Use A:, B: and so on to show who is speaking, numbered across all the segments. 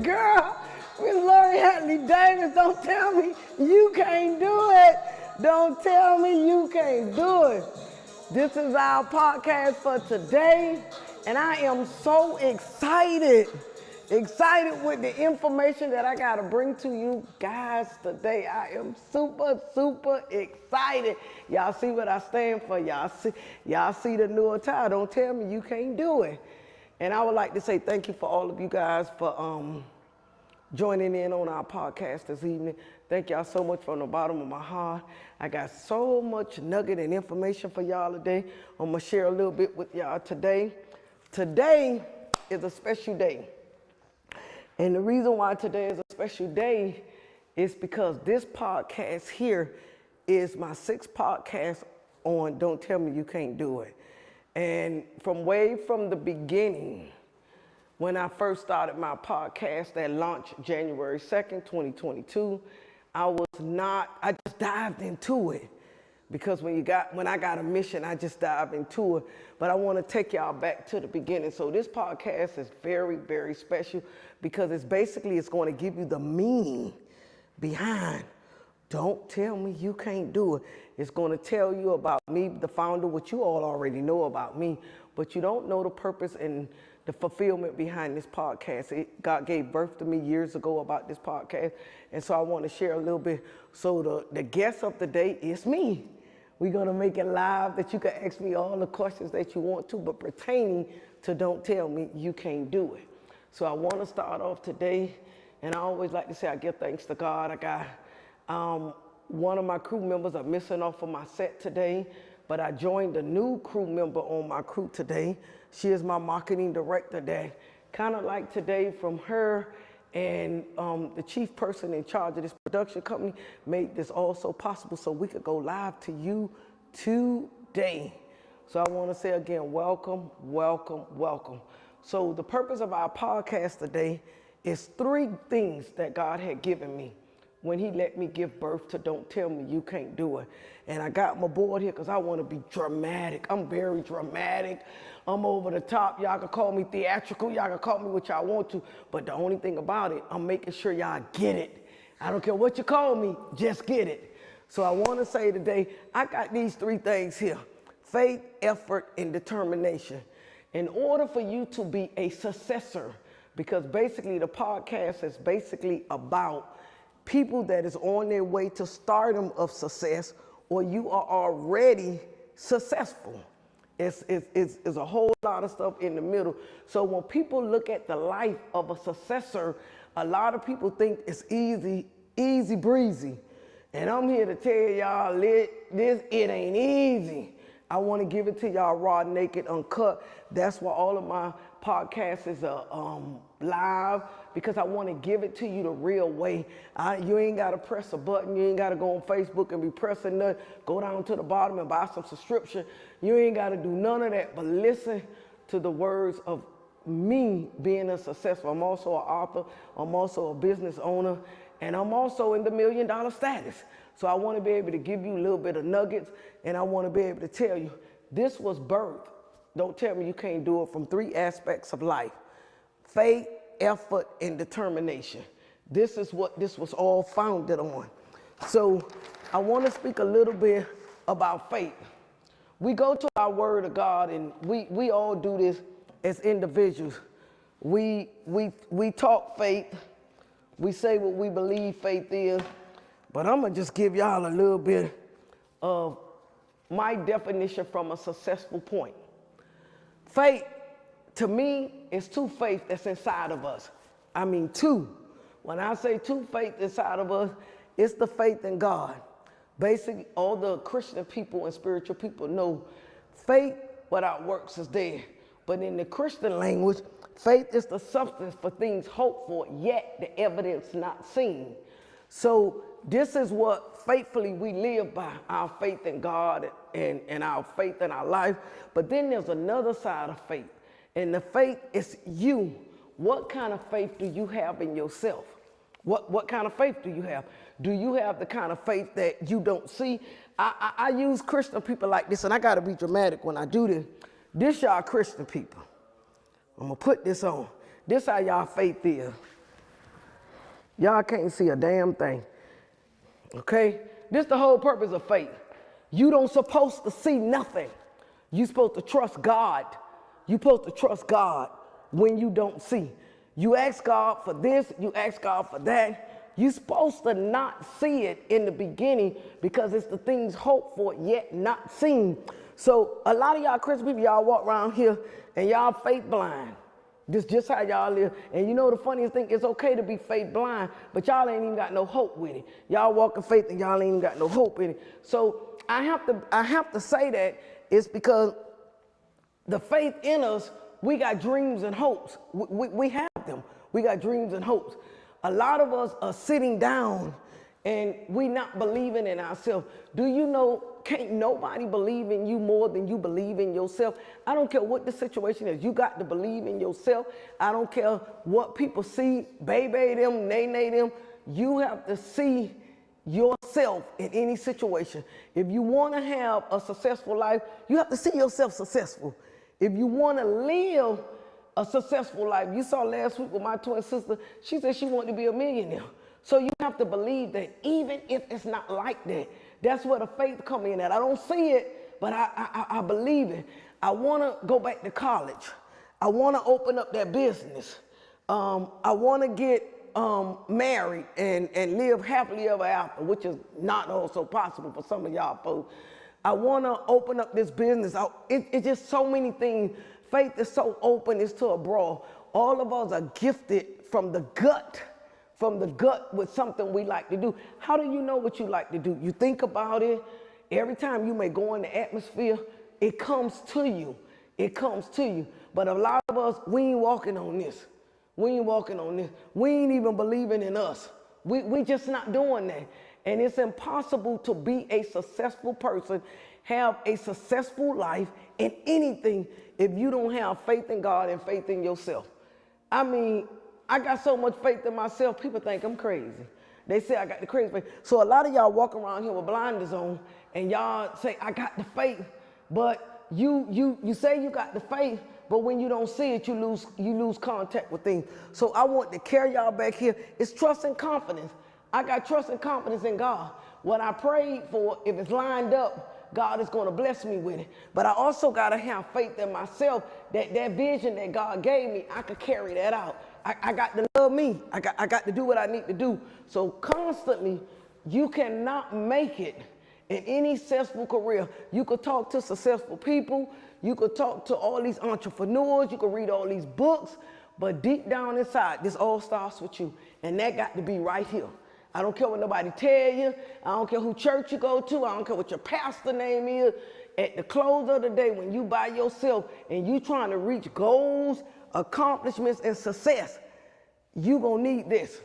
A: girl, Miss Lori Hadley Davis. Don't tell me you can't do it. Don't tell me you can't do it. This is our podcast for today, and I am so excited with the information that I got to bring to you guys today. I am super excited. Y'all see what I stand for. Y'all see the new attire. Don't tell me you can't do it. And I would like to say thank you for all of you guys for joining in on our podcast this evening. Thank y'all so much from the bottom of my heart. I got so much nugget and information for y'all today. I'm going to share a little bit with y'all today. Today is a special day. And the reason why today is a special day is because this podcast here is my 6th podcast on Don't Tell Me You Can't Do It. And from the beginning, when I first started my podcast that launched January 2nd, 2022, I just dived into it. Because when I got a mission, I just dive into it. But I want to take y'all back to the beginning. So this podcast is very special because it's going to give you the meaning behind Don't Tell Me You Can't Do It. It's going to tell you about me, the founder, what you all already know about me, but you don't know the purpose and the fulfillment behind this podcast. God gave birth to me years ago about this podcast, and so I want to share a little bit. So the guest of the day is me. We're going to make it live that you can ask me all the questions that you want to, but pertaining to Don't Tell Me You Can't Do It. So I want to start off today, and I always like to say I give thanks to God. I got one of my crew members are missing off of my set today, but I joined a new crew member on my crew today. She is my marketing director that kind of like today from her and the chief person in charge of this production company made this also possible so we could go live to you today. So I want to say again, welcome. So the purpose of our podcast today is 3 things that God had given me when he let me give birth to Don't Tell Me You Can't Do It. And I got my board here because I want to be dramatic. I'm very dramatic. I'm over the top. Y'all can call me theatrical. Y'all can call me what y'all want to. But the only thing about it, I'm making sure y'all get it. I don't care what you call me, just get it. So I want to say today, I got these 3 things here. Faith, effort, and determination. In order for you to be a successor, because basically the podcast is basically about people that is on their way to stardom of success, or you are already successful. It's a whole lot of stuff in the middle. So when people look at the life of a successor, a lot of people think it's easy breezy. And I'm here to tell y'all, it ain't easy. I want to give it to y'all raw, naked, uncut. That's why all of my podcasts is live, because I want to give it to you the real way. You ain't got to press a button. You ain't got to go on Facebook and be pressing nothing. Go down to the bottom and buy some subscription. You ain't got to do none of that, but listen to the words of me being a successful. I'm also an author. I'm also a business owner, and I'm also in the $1 million status. So I want to be able to give you a little bit of nuggets, and I want to be able to tell you this was birthed. Don't tell me you can't do it from 3 aspects of life: faith, effort, and determination. This is what this was all founded on. So I want to speak a little bit about faith. We go to our word of God, and we all do this as individuals. We talk faith. We say what we believe faith is. But I'm going to just give y'all a little bit of my definition from a successful point. Faith, to me, is 2 faith that's inside of us. I mean 2. When I say 2 faith inside of us, it's the faith in God. Basically, all the Christian people and spiritual people know faith without works is dead. But in the Christian language, faith is the substance for things hoped for, yet the evidence not seen. So this is what faithfully we live by, our faith in God and our faith in our life. But then there's another side of faith, and the faith is you. What kind of faith do you have in yourself? What kind of faith do you have? Do you have the kind of faith that you don't see? I use Christian people like this, and I got to be dramatic when I do this. This y'all Christian people. I'm going to put this on. This how y'all faith is. Y'all can't see a damn thing. Okay? This the whole purpose of faith. You don't supposed to see nothing. You supposed to trust God. You supposed to trust God when you don't see. You ask God for this, you ask God for that. You're supposed to not see it in the beginning because it's the things hoped for yet not seen. So a lot of y'all Christian people, y'all walk around here and y'all faith blind. This just how y'all live. And you know the funniest thing, it's okay to be faith blind, but y'all ain't even got no hope with it. Y'all walk in faith and y'all ain't even got no hope in it. So I have to say that it's because the faith in us, we got dreams and hopes. We have them. We got dreams and hopes. A lot of us are sitting down and we not believing in ourselves. Do you know, can't nobody believe in you more than you believe in yourself? I don't care what the situation is. You got to believe in yourself. I don't care what people see, baby them, nay them. You have to see yourself in any situation. If you want to have a successful life, you have to see yourself successful. If you want to live a successful life, you saw last week with my twin sister, she said she wanted to be a millionaire. So you have to believe that even if it's not like that, that's where the faith come in at. I don't see it, but I believe it. I want to go back to college. I want to open up that business. I want to get married and live happily ever after, which is not also possible for some of y'all folks. I want to open up this business. It's just so many things. Faith is so open, it's to a broad. All of us are gifted from the gut with something we like to do. How do you know what you like to do? You think about it. Every time you may go in the atmosphere, it comes to you. It comes to you. But a lot of us, we ain't walking on this. We ain't walking on this. We ain't even believing in us. We just not doing that. And it's impossible to be a successful person, have a successful life in anything if you don't have faith in God and faith in yourself. I mean, I got so much faith in myself, people think I'm crazy. They say I got the crazy faith. So a lot of y'all walk around here with blinders on and y'all say, I got the faith, but you say you got the faith, but when you don't see it, you lose contact with things. So I want to carry y'all back here. It's trust and confidence. I got trust and confidence in God. What I prayed for, if it's lined up, God is going to bless me with it. But I also got to have faith in myself that vision that God gave me, I could carry that out. I got to love me. I got to do what I need to do. So constantly, you cannot make it in any successful career. You could talk to successful people. You could talk to all these entrepreneurs. You could read all these books. But deep down inside, this all starts with you. And that got to be right here. I don't care what nobody tell you. I don't care who church you go to. I don't care what your pastor name is. At the close of the day, when you by yourself and you trying to reach goals, accomplishments, and success, you gonna need this.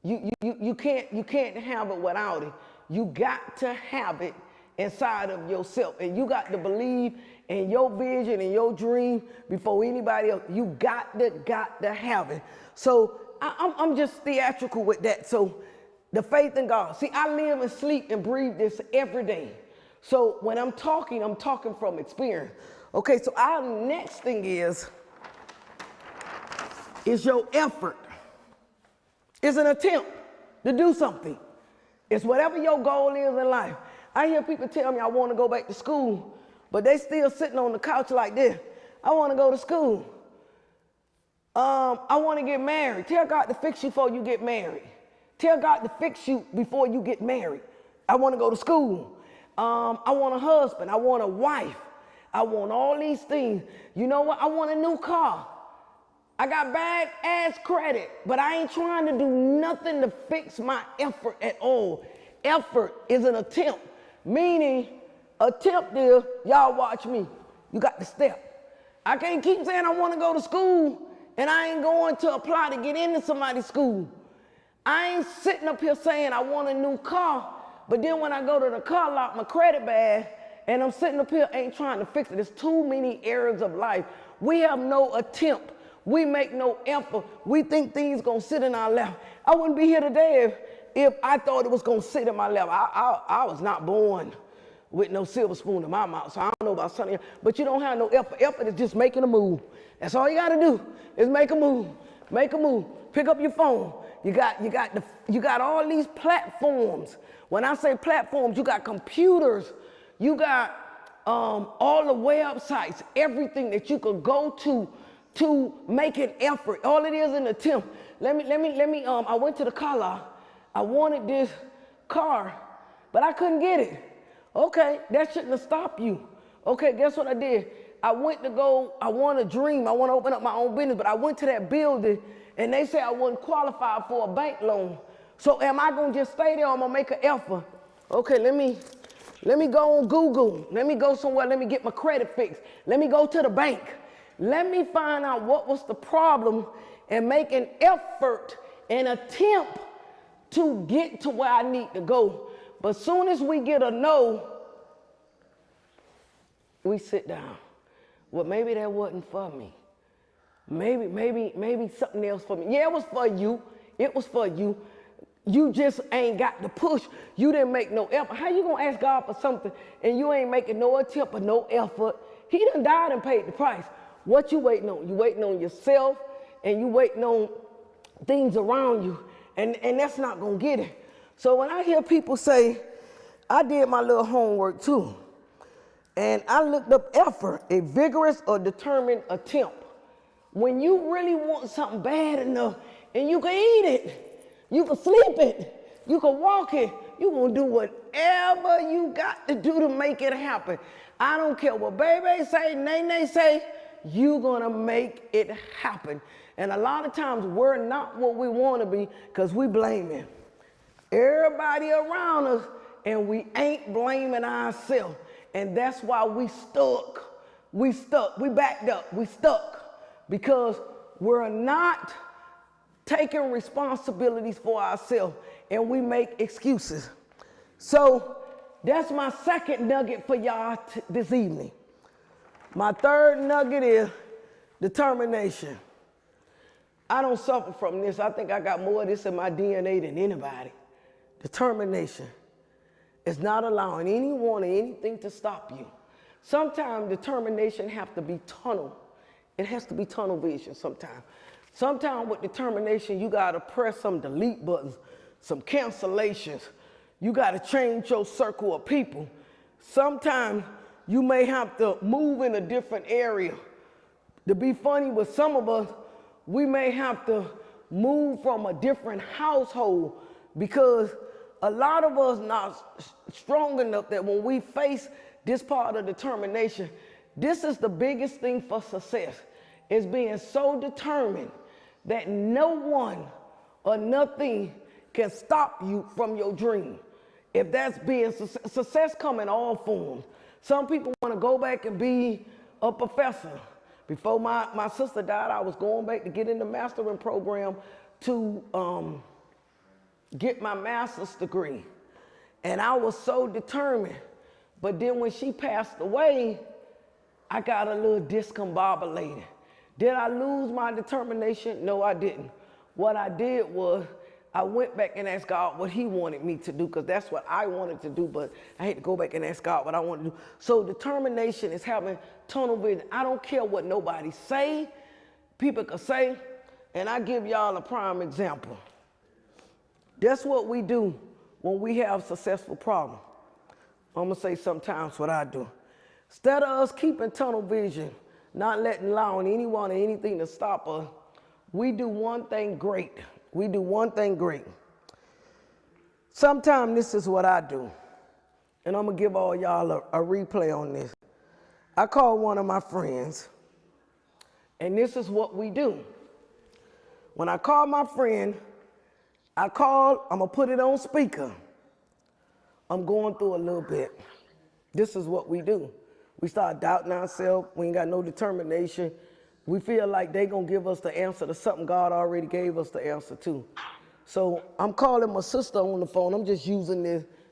A: You can't have it without it. You got to have it inside of yourself, and you got to believe in your vision and your dream before anybody else. You got to have it. So I'm just theatrical with that. So the faith in God. See, I live and sleep and breathe this every day. So when I'm talking from experience. Okay, so our next thing is your effort. It's an attempt to do something. It's whatever your goal is in life. I hear people tell me I want to go back to school, but they still sitting on the couch like this. I want to go to school. I want to get married. Tell God to fix you before you get married. Tell God to fix you before you get married. I want to go to school. I want a husband. I want a wife. I want all these things. You know what? I want a new car. I got bad ass credit, but I ain't trying to do nothing to fix my effort at all. Effort is an attempt, meaning attempt is, y'all watch me. You got the step. I can't keep saying I want to go to school and I ain't going to apply to get into somebody's school. I ain't sitting up here saying I want a new car, but then when I go to the car lot, my credit bad, and I'm sitting up here ain't trying to fix it. There's too many areas of life. We have no attempt. We make no effort. We think things gonna sit in our lap. I wouldn't be here today if I thought it was gonna sit in my lap. I was not born with no silver spoon in my mouth, so I don't know about something else. But you don't have no effort. Effort is just making a move. That's all you gotta do is make a move. Make a move. Pick up your phone. You got all these platforms. When I say platforms, you got computers, you got all the websites, everything that you could go to make an effort. All it is an attempt. Let me. I went to the car lot. I wanted this car, but I couldn't get it. Okay, that shouldn't have stopped you. Okay, guess what I did? I want to dream. I want to open up my own business, but I went to that building and they said I wasn't qualified for a bank loan. So am I going to just stay there or am I going to make an effort? Okay, let me go on Google. Let me go somewhere. Let me get my credit fixed. Let me go to the bank. Let me find out what was the problem and make an effort and attempt to get to where I need to go. But soon as we get a no, we sit down. Well, maybe that wasn't for me. Maybe something else for me. Yeah, it was for you. It was for you. You just ain't got the push. You didn't make no effort. How you gonna ask God for something and you ain't making no attempt or no effort? He done died and paid the price. What you waiting on? You waiting on yourself and you waiting on things around you. And that's not gonna get it. So when I hear people say, I did my little homework too. And I looked up effort, a vigorous or determined attempt. When you really want something bad enough and you can eat it, you can sleep it, you can walk it, you're gonna do whatever you got to do to make it happen. I don't care what baby say, nay say, you're gonna make it happen. And a lot of times we're not what we wanna be because we blaming everybody around us and we ain't blaming ourselves. And that's why we backed up, we stuck. Because we're not taking responsibilities for ourselves and we make excuses. So that's my second nugget for y'all this evening. My third nugget is determination. I don't suffer from this. I think I got more of this in my DNA than anybody. Determination is not allowing anyone or anything to stop you. Sometimes determination has to be tunnel. It has to be tunnel vision sometimes. Sometimes with determination, you got to press some delete buttons, some cancellations. You got to change your circle of people. Sometimes you may have to move in a different area. To be funny with some of us, we may have to move from a different household because a lot of us not strong enough that when we face this part of determination, this is the biggest thing for success, is being so determined that no one or nothing can stop you from your dream. If that's being success come in all forms. Some people want to go back and be a professor. Before my sister died, I was going back to get in the mastering program to get my master's degree. And I was so determined. But then when she passed away, I got a little discombobulated. Did I lose my determination? No, I didn't. What I did was I went back and asked God what he wanted me to do because that's what I wanted to do, but I had to go back and ask God what I wanted to do. So determination is having tunnel vision. I don't care what nobody say, people can say, and I give y'all a prime example. That's what we do when we have successful problems. I'm gonna say sometimes what I do. Instead of us keeping tunnel vision, not allowing anyone or anything to stop us, we do one thing great. We do one thing great. Sometimes this is what I do, and I'm gonna give all y'all a replay on this. I call one of my friends, and this is what we do. When I call my friend, I'm gonna put it on speaker. I'm going through a little bit. This is what we do. We start doubting ourselves. We ain't got no determination. We feel like they gonna give us the answer to something God already gave us the answer to. So I'm calling my sister on the phone. I'm just using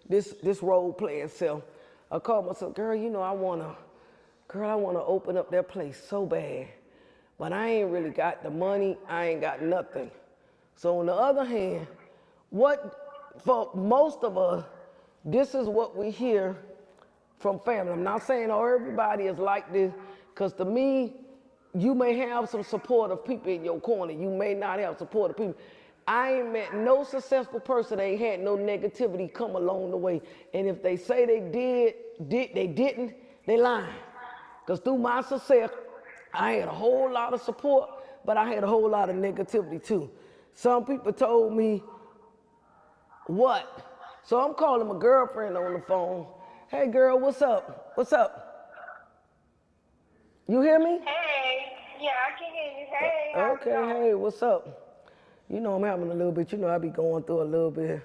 A: this role playing self. I called myself, girl, you know, I wanna open up that place so bad, but I ain't really got the money. I ain't got nothing. So on the other hand, for most of us, this is what we hear from family. I'm not saying everybody is like this, because to me, you may have some supportive people in your corner. You may not have supportive people. I ain't met no successful person that ain't had no negativity come along the way. And if they say they they didn't, they lying. Because through my success, I had a whole lot of support, but I had a whole lot of negativity too. Some people told me, what? So I'm calling my girlfriend on the phone. Hey girl, what's up? What's up? You hear me?
B: Hey, yeah, I can hear you. Hey, how's it
A: Okay,
B: going?
A: hey, what's up? You know I'm having a little bit, I be going through a little bit.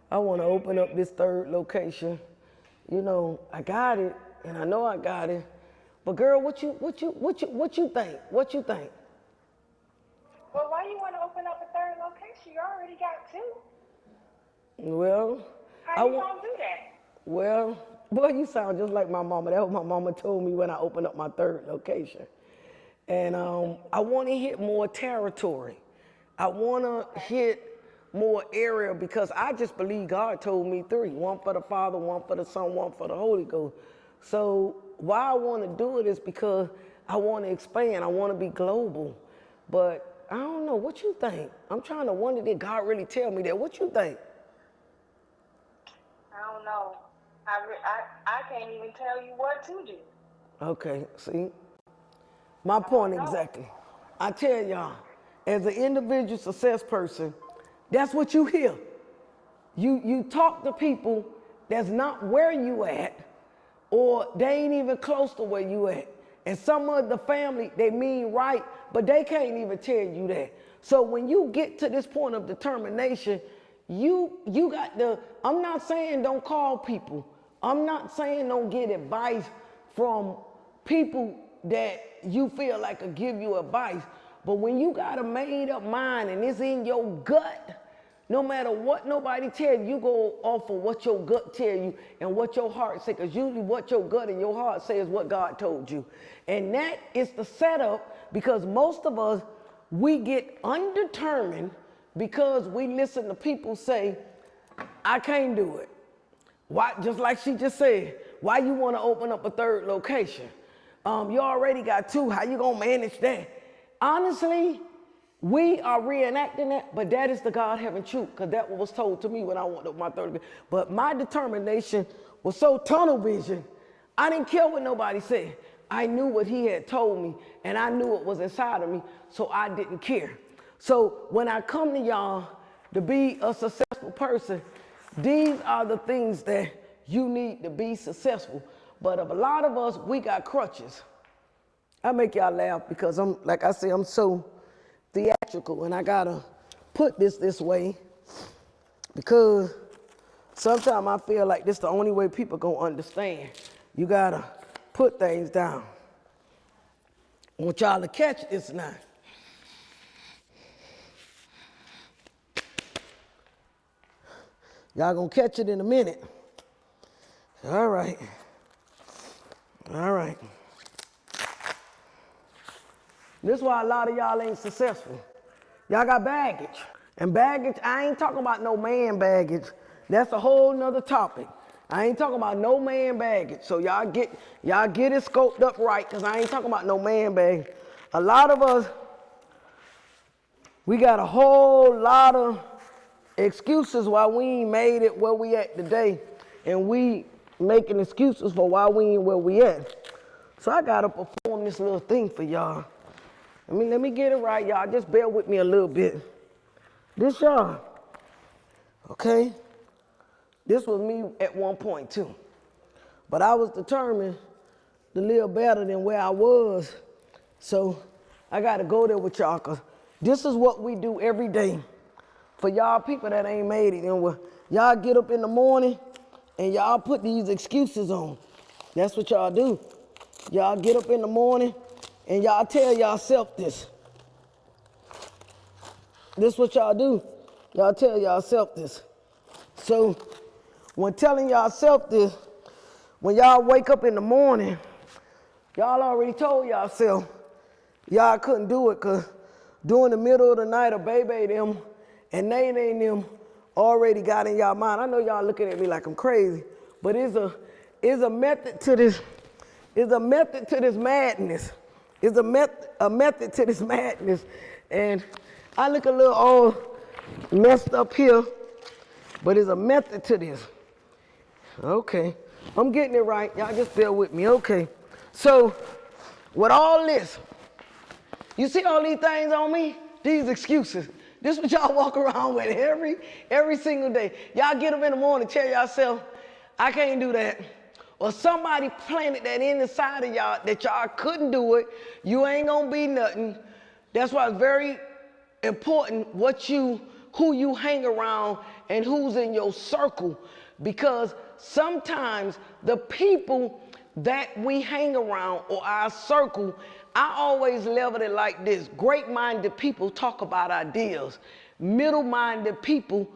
A: I want to open up this third location. I got it, and I know I got it. But girl, what you think? What you think?
B: Well, why you want to open up a third location? You already got two.
A: Well,
B: How you gonna do that?
A: Well, boy, you sound just like my mama. That's what my mama told me when I opened up my third location. And I want to hit more territory. I want to hit more area because I just believe God told me three. One for the Father, one for the Son, one for the Holy Ghost. So why I want to do it is because I want to expand. I want to be global. But I don't know. What you think? I'm trying to wonder, did God really tell me that? What you think?
B: I don't know. I can't even tell you what to do.
A: Okay, see? My point exactly. I tell y'all, as an individual success person, that's what you hear. You talk to people that's not where you at, or they ain't even close to where you at. And some of the family, they mean right, but they can't even tell you that. So when you get to this point of determination, you got to, I'm not saying don't call people. I'm not saying don't get advice from people that you feel like could give you advice. But when you got a made up mind and it's in your gut, no matter what nobody tell you, you go off of what your gut tell you and what your heart say. Because usually what your gut and your heart say is what God told you. And that is the setup, because most of us, we get undetermined because we listen to people say, I can't do it. Why? Just like she just said, why you want to open up a third location? You already got two. How you gonna manage that? Honestly, we are reenacting that, but that is the God-having truth, because that was told to me when I went up my third. But my determination was so tunnel vision, I didn't care what nobody said. I knew what he had told me, and I knew it was inside of me, so I didn't care. So when I come to y'all to be a successful person, these are the things that you need to be successful. But of a lot of us, we got crutches. I make y'all laugh because like I say, I'm so theatrical, and I gotta put this way because sometimes I feel like this the only way people gonna understand. You gotta put things down. I want y'all to catch this now. Y'all gonna catch it in a minute. All right. All right. This is why a lot of y'all ain't successful. Y'all got baggage. And baggage, I ain't talking about no man baggage. That's a whole nother topic. I ain't talking about no man baggage. So y'all get it scoped up right, because I ain't talking about no man baggage. A lot of us, we got a whole lot of excuses why we ain't made it where we at today. And we making excuses for why we ain't where we at. So I gotta perform this little thing for y'all. Let me get it right, y'all. Just bear with me a little bit. This y'all, okay? This was me at one point too. But I was determined to live better than where I was. So I gotta go there with y'all, because this is what we do every day. For y'all people that ain't made it, y'all get up in the morning and y'all put these excuses on. That's what y'all do. Y'all get up in the morning and y'all tell yourself this. This is what y'all do. Y'all tell yourself this. So when telling yourself this, when y'all wake up in the morning, y'all already told yourself y'all couldn't do it, because during the middle of the night, a baby them and Nene them already got in y'all mind. I know y'all looking at me like I'm crazy, but it's a method to this. It's a method to this madness. It's a method to this madness. And I look a little old messed up here, but there's a method to this. Okay, I'm getting it right. Y'all just bear with me. Okay, so with all this, you see all these things on me? These excuses. This is what y'all walk around with every single day. Y'all get up in the morning, tell yourself, I can't do that. Or somebody planted that inside of y'all that y'all couldn't do it. You ain't gonna be nothing. That's why it's very important who you hang around and who's in your circle. Because sometimes the people that we hang around or our circle, I always level it like this. Great-minded people talk about ideas. Middle-minded people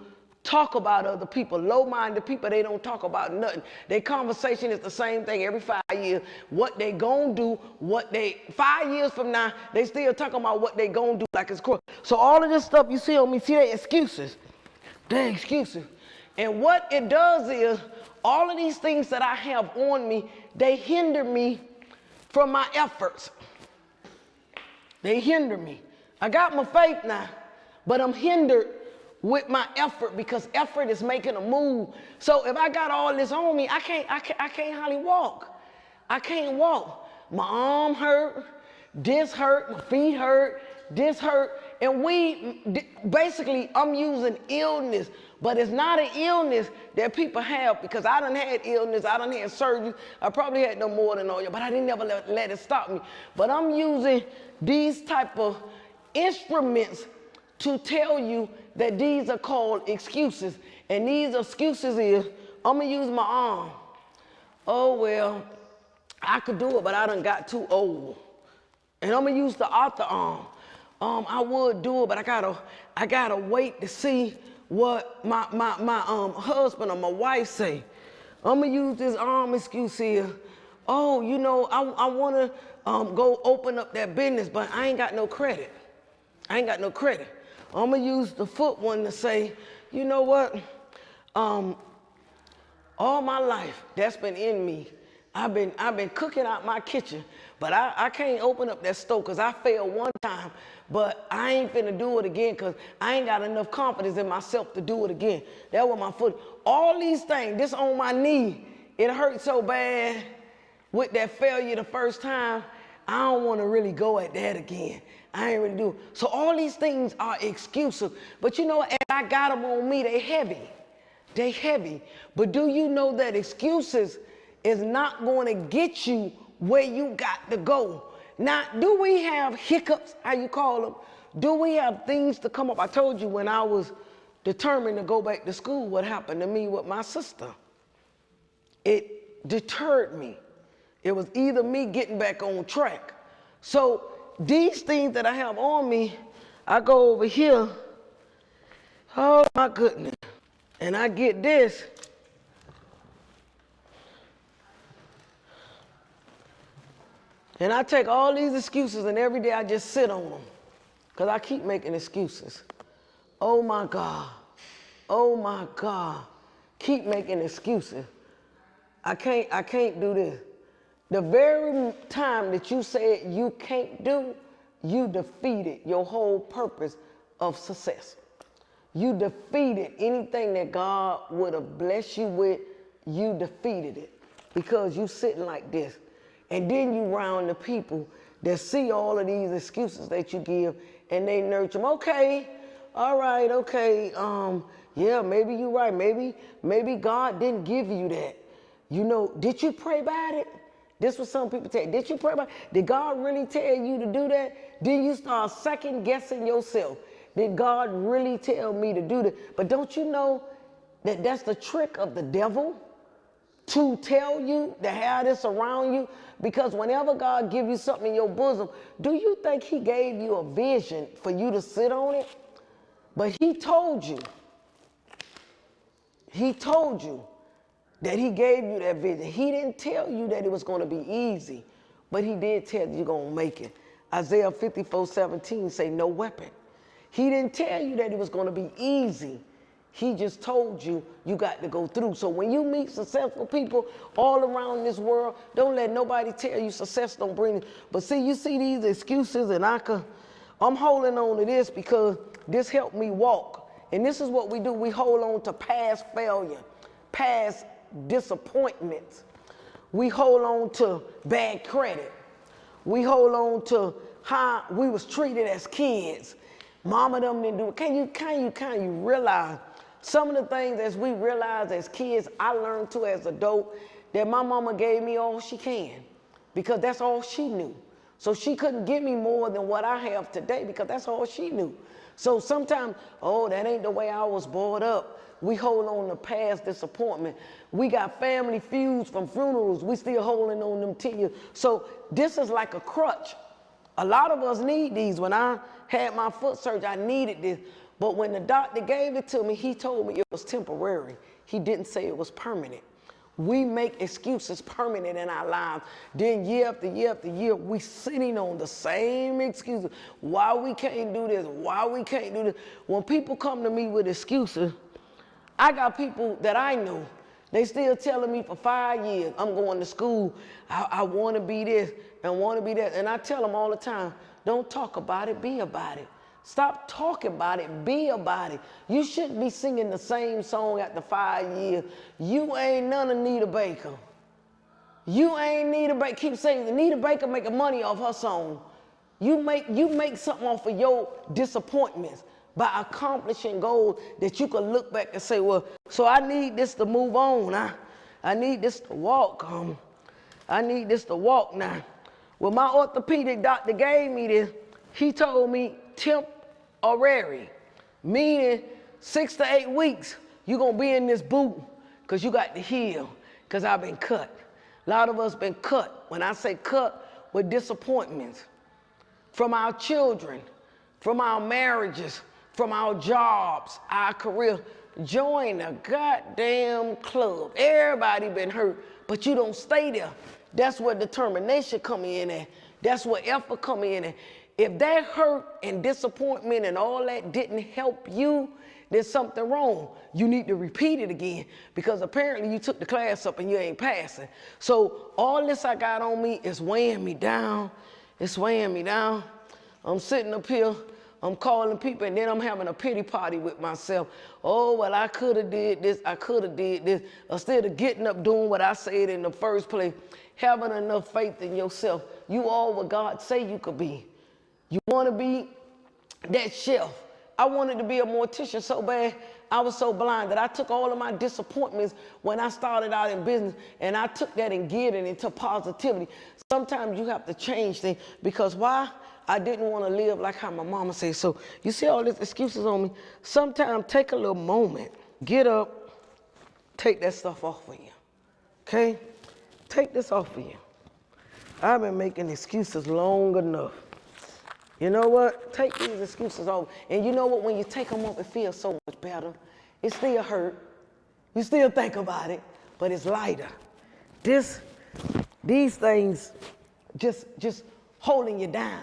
A: talk about other people. Low-minded people, they don't talk about nothing. Their conversation is the same thing every 5 years. What they gonna do, 5 years from now, they still talking about what they gonna do like it's cool. So all of this stuff you see on me, see they excuses. They're excuses. And what it does is, all of these things that I have on me, they hinder me from my efforts. They hinder me. I got my faith now, but I'm hindered with my effort because effort is making a move. So if I got all this on me, I can't hardly walk. I can't walk. My arm hurt, this hurt, my feet hurt, this hurt. And basically, I'm using illness, but it's not an illness that people have because I done had illness, I done had surgery, I probably had no more than all you, but I didn't never let it stop me. But I'm using these type of instruments to tell you that these are called excuses. And these excuses is, I'm gonna use my arm. Oh, well, I could do it, but I done got too old. And I'm gonna use the other arm. I would do it, but I gotta wait to see what my husband or my wife say. I'm gonna use this arm excuse here. Oh, you know, I wanna go open up that business, but I ain't got no credit. I ain't got no credit. I'm gonna use the foot one to say, you know what? All my life, that's been in me. I've been cooking out my kitchen, but I can't open up that stove because I failed one time, but I ain't finna do it again because I ain't got enough confidence in myself to do it again. That was my foot. All these things, this on my knee, it hurt so bad with that failure the first time, I don't want to really go at that again. I ain't really do it. So all these things are excuses. But you know, as I got them on me, they heavy. They heavy. But do you know that excuses is not going to get you where you got to go? Now, do we have hiccups, how you call them? Do we have things to come up? I told you when I was determined to go back to school, what happened to me with my sister. It deterred me. It was either me getting back on track. So these things that I have on me, I go over here, oh my goodness, and I get this. And I take all these excuses and every day I just sit on them because I keep making excuses. Oh my God, oh my God, keep making excuses. I can't do this. The very time that you said you can't do, you defeated your whole purpose of success. You defeated anything that God would have blessed you with, you defeated it because you sitting like this. And then you round the people that see all of these excuses that you give and they nurture them. Okay, all right, okay, yeah, maybe you're right. Maybe God didn't give you that. You know, did you pray about it? This was some people tell you. Did you pray about it? Did God really tell you to do that? Then you start second guessing yourself. Did God really tell me to do that? But don't you know that that's the trick of the devil? To tell you, to have this around you? Because whenever God gives you something in your bosom, do you think he gave you a vision for you to sit on it? But he told you that he gave you that vision. He didn't tell you that it was going to be easy, but he did tell you you're going to make it. Isaiah 54:17 say no weapon. He didn't tell you that it was going to be easy. He just told you you got to go through. So when you meet successful people all around this world, don't let nobody tell you success don't bring it. But see, you see these excuses and I'm holding on to this because this helped me walk And this is what we do. We hold on to past failure, past disappointments. We hold on to bad credit. We hold on to how we was treated as kids. Mama them didn't do it. Can you realize some of the things as we realize as kids, I learned to as adult, that my mama gave me all she can because that's all she knew. So she couldn't give me more than what I have today because that's all she knew. So sometimes, oh, that ain't the way I was brought up. We hold on to past disappointment. We got family feuds from funerals. We still holding on them 10 years. So this is like a crutch. A lot of us need these. When I had my foot surgery, I needed this. But when the doctor gave it to me, he told me it was temporary. He didn't say it was permanent. We make excuses permanent in our lives. Then year after year after year, we sitting on the same excuses. Why we can't do this? Why we can't do this? When people come to me with excuses, I got people that I know, they still telling me for 5 years, I'm going to school, I want to be this and want to be that. And I tell them all the time, don't talk about it, be about it. Stop talking about it, be about it. You shouldn't be singing the same song after 5 years. You ain't none of Nita Baker. You ain't Nita Baker. Keep saying Nita Baker making money off her song. You make something off of your disappointments by accomplishing goals that you can look back and say, well, so I need this to move on. I need this to walk. I need this to walk now. Well, my orthopedic doctor gave me this. He told me temporary, meaning 6 to 8 weeks, you're going to be in this boot because you got to heal because I've been cut. A lot of us been cut. When I say cut, with disappointments from our children, from our marriages, from our jobs, our career. Join a goddamn club. Everybody been hurt, but you don't stay there. That's where determination come in at. That's where effort come in at. If that hurt and disappointment and all that didn't help you, there's something wrong. You need to repeat it again because apparently you took the class up and you ain't passing. So all this I got on me is weighing me down. It's weighing me down. I'm sitting up here, I'm calling people, and then I'm having a pity party with myself. Oh, well, I could have did this, I could have did this. Instead of getting up doing what I said in the first place, having enough faith in yourself. You all what God say you could be. You want to be that chef. I wanted to be a mortician so bad. I was so blind that I took all of my disappointments when I started out in business, and I took that and geared it into positivity. Sometimes you have to change things because why? I didn't want to live like how my mama said. So you see all these excuses on me. Sometimes take a little moment, get up, take that stuff off of you. Okay? Take this off of you. I've been making excuses long enough. You know what? Take these excuses off. And you know what? When you take them off, it feels so much better. It still hurt. You still think about it, but it's lighter. These things just holding you down,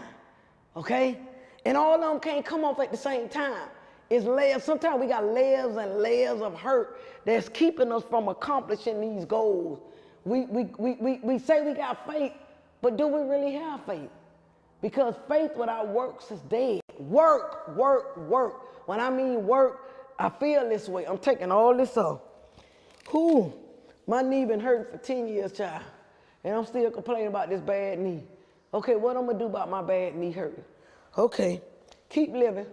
A: okay? And all of them can't come off at the same time. It's layers. Sometimes we got layers and layers of hurt that's keeping us from accomplishing these goals. We say we got faith, but do we really have faith? Because faith without works is dead. Work, work, work. When I mean work, I feel this way. I'm taking all this off. Whew, my knee been hurting for 10 years, child. And I'm still complaining about this bad knee. Okay, what I'm gonna do about my bad knee hurting? Okay, keep living.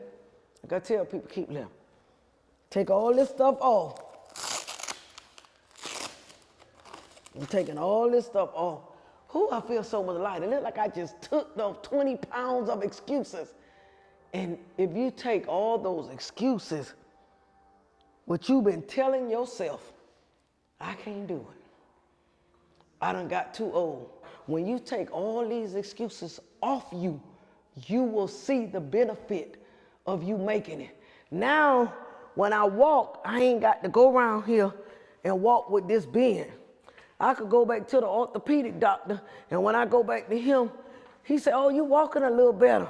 A: I gotta tell people, keep living. Take all this stuff off. I'm taking all this stuff off. Ooh, I feel so much lighter. It looks like I just took those 20 pounds of excuses. And if you take all those excuses, what you've been telling yourself, I can't do it. I done got too old. When you take all these excuses off you, you will see the benefit of you making it. Now, when I walk, I ain't got to go around here and walk with this bend. I could go back to the orthopedic doctor, and when I go back to him, he said, oh, you walking a little better.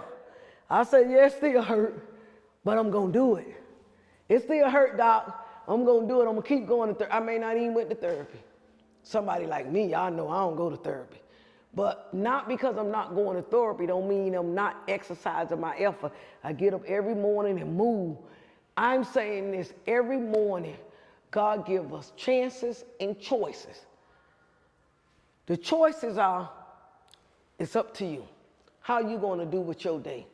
A: I said, yeah, it still hurt, but I'm gonna do it. It still hurt, doc. I'm gonna do it. I'm gonna keep going to therapy. I may not even went to therapy. Somebody like me, y'all know I don't go to therapy. But not because I'm not going to therapy don't mean I'm not exercising my effort. I get up every morning and move. I'm saying this every morning. God gives us chances and choices. The choices are, it's up to you. How you going to do with your day?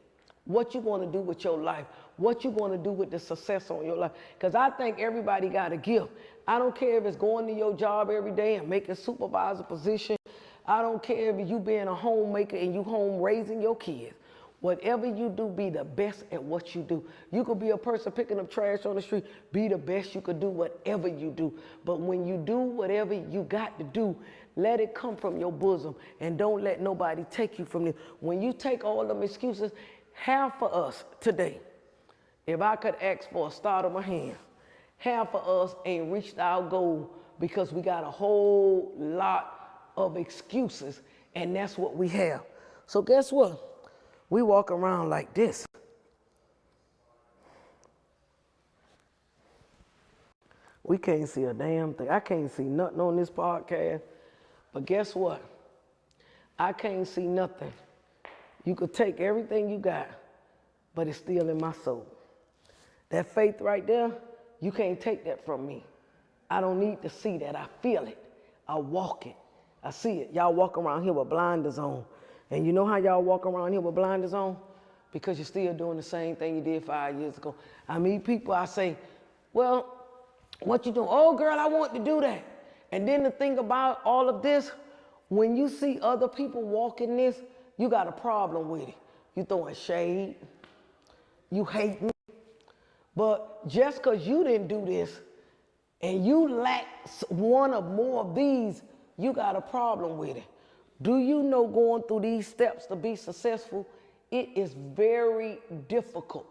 A: What you going to do with your life? What you going to do with the success on your life? Because I think everybody got a gift. I don't care if it's going to your job every day and making supervisor position. I don't care if you being a homemaker and you home raising your kids. Whatever you do, be the best at what you do. You could be a person picking up trash on the street, be the best you could do whatever you do. But when you do whatever you got to do, let it come from your bosom and don't let nobody take you from it. When you take all them excuses, have for us today. If I could ask for a start of my hand, half of us ain't reached our goal because we got a whole lot of excuses, and that's what we have. So guess what? We walk around like this. We can't see a damn thing. I can't see nothing on this podcast. But guess what? I can't see nothing. You could take everything you got, but it's still in my soul. That faith right there, you can't take that from me. I don't need to see that. I feel it. I walk it. I see it. Y'all walk around here with blinders on. And you know how y'all walk around here with blinders on? Because you're still doing the same thing you did 5 years ago. I meet people, I say, well, what you doing? Oh, girl, I want to do that. And then the thing about all of this, when you see other people walking this, you got a problem with it. You throwing shade. You hating. But just because you didn't do this and you lack one or more of these, you got a problem with it. Do you know going through these steps to be successful, it is very difficult.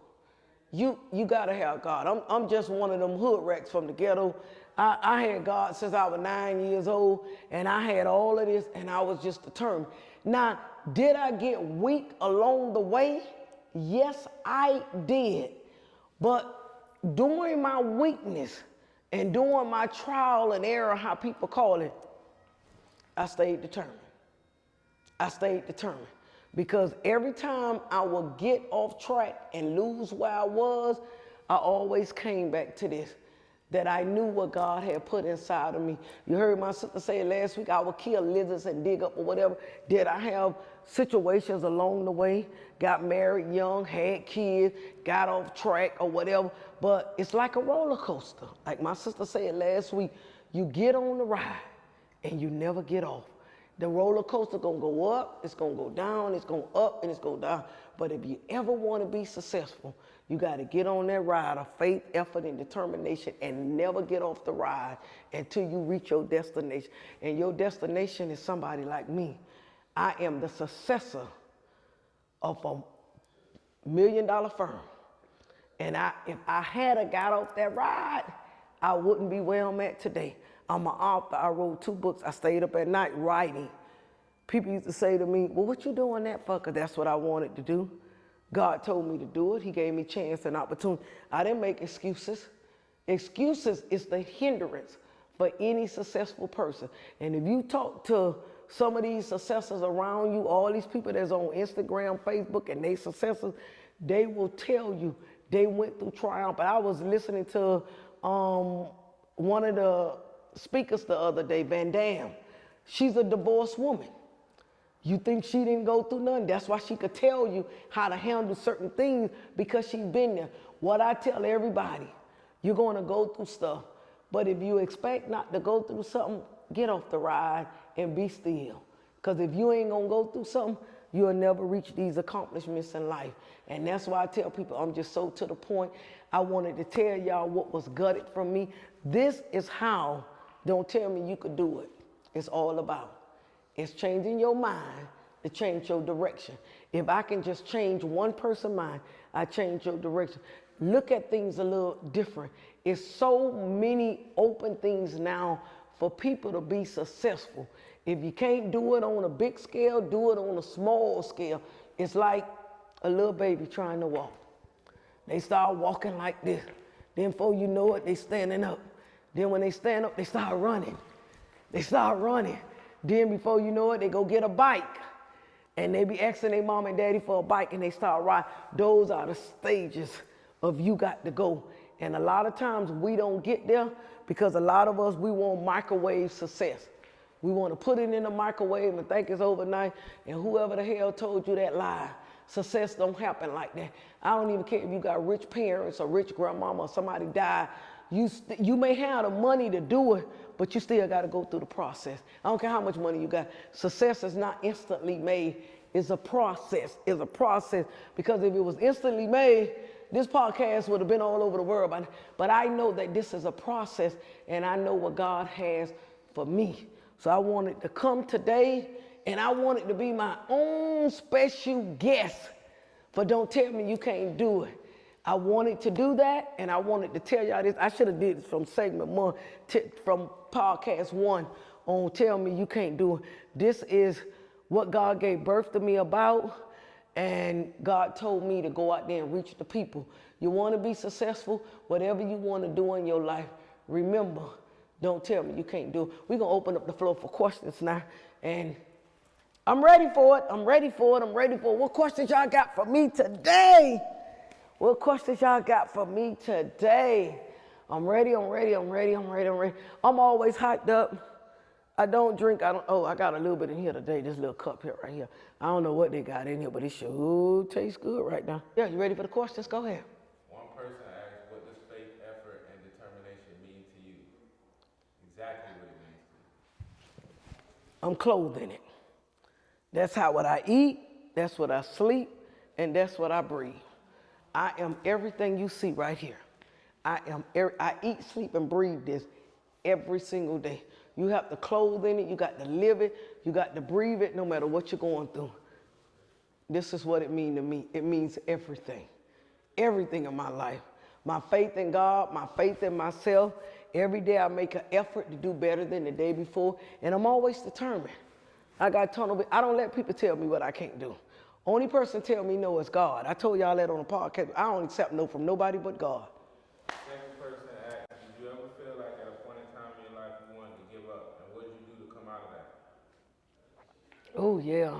A: You got to have God. I'm just one of them hood rats from the ghetto. I had God since I was 9 years old, and I had all of this, and I was just determined. Now, did I get weak along the way? Yes, I did. But during my weakness and during my trial and error, how people call it, I stayed determined. I stayed determined because every time I would get off track and lose where I was, I always came back to this, that I knew what God had put inside of me. You heard my sister say last week, I would kill lizards and dig up or whatever. Did I have situations along the way? Got married young, had kids, got off track or whatever. But it's like a roller coaster. Like my sister said last week, you get on the ride and you never get off. The roller coaster gonna go up, it's gonna go down, it's gonna up, and it's gonna down. But if you ever wanna be successful, you gotta get on that ride of faith, effort, and determination and never get off the ride until you reach your destination. And your destination is somebody like me. I am the successor of $1 million firm. And if I had got off that ride, I wouldn't be where I'm at today. I'm an author. I wrote 2 books. I stayed up at night writing. People used to say to me, well, what you doing that for? 'Cause that's what I wanted to do. God told me to do it. He gave me a chance and opportunity. I didn't make excuses. Excuses is the hindrance for any successful person. And if you talk to some of these successors around you, all these people that's on Instagram, Facebook, and they successors, they will tell you they went through triumph. But I was listening to one of the speakers the other day, Van Dam. She's a divorced woman. You think she didn't go through nothing? That's why she could tell you how to handle certain things, because she's been there. What I tell everybody, you're going to go through stuff, but if you expect not to go through something, get off the ride and be still. Because if you ain't going to go through something, you'll never reach these accomplishments in life. And that's why I tell people, I'm just so to the point. I wanted to tell y'all what was gutted from me. This is how, don't tell me you could do it. It's all about. It's changing your mind to change your direction. If I can just change one person's mind, I change your direction. Look at things a little different. It's so many open things now for people to be successful. If you can't do it on a big scale, do it on a small scale. It's like a little baby trying to walk. They start walking like this. Then before you know it, they standing up. Then when they stand up, they start running. They start running. Then before you know it, they go get a bike. And they be asking their mom and daddy for a bike, and they start riding. Those are the stages of you got to go. And a lot of times we don't get there because a lot of us, we want microwave success. We want to put it in the microwave and think it's overnight, and whoever the hell told you that lie. Success don't happen like that. I don't even care if you got rich parents or rich grandmama or somebody died. You may have the money to do it, but you still got to go through the process. I don't care how much money you got. Success is not instantly made. It's a process. It's a process. Because if it was instantly made, this podcast would have been all over the world. But I know that this is a process, and I know what God has for me. So I wanted to come today, and I wanted to be my own special guest for Don't Tell Me You Can't Do It. I wanted to do that, and I wanted to tell y'all this. I should have did this from segment 1, from podcast 1 on Tell Me You Can't Do It. This is what God gave birth to me about, and God told me to go out there and reach the people. You want to be successful, whatever you want to do in your life, remember, don't tell me you can't do it. We're going to open up the floor for questions now, and I'm ready for it. I'm ready for it. I'm ready for it. What questions y'all got for me today? What questions y'all got for me today? I'm ready. I'm ready. I'm ready. I'm ready. I'm ready. I'm always hyped up. I don't drink. I got a little bit in here today. This little cup here, right here. I don't know what they got in here, but it sure tastes good right now. Yeah, you ready for the questions? Go ahead.
C: One person asked, what does faith, effort, and determination mean to you? Exactly what it means to you.
A: I'm clothed in it. That's how what I eat, that's what I sleep, and that's what I breathe. I am everything you see right here. I eat, sleep, and breathe this every single day. You have to clothe in it, you got to live it, you got to breathe it no matter what you're going through. This is what it means to me. It means everything. Everything in my life. My faith in God, my faith in myself. Every day I make an effort to do better than the day before, and I'm always determined. I got tunnel. I don't let people tell me what I can't do. Only person tell me no is God. I told y'all that on the podcast. I don't accept no from nobody but God.
C: Second person asked, did you ever feel like at a point in time in your life you wanted to give up? And what did you do to come out of that?
A: Oh, yeah.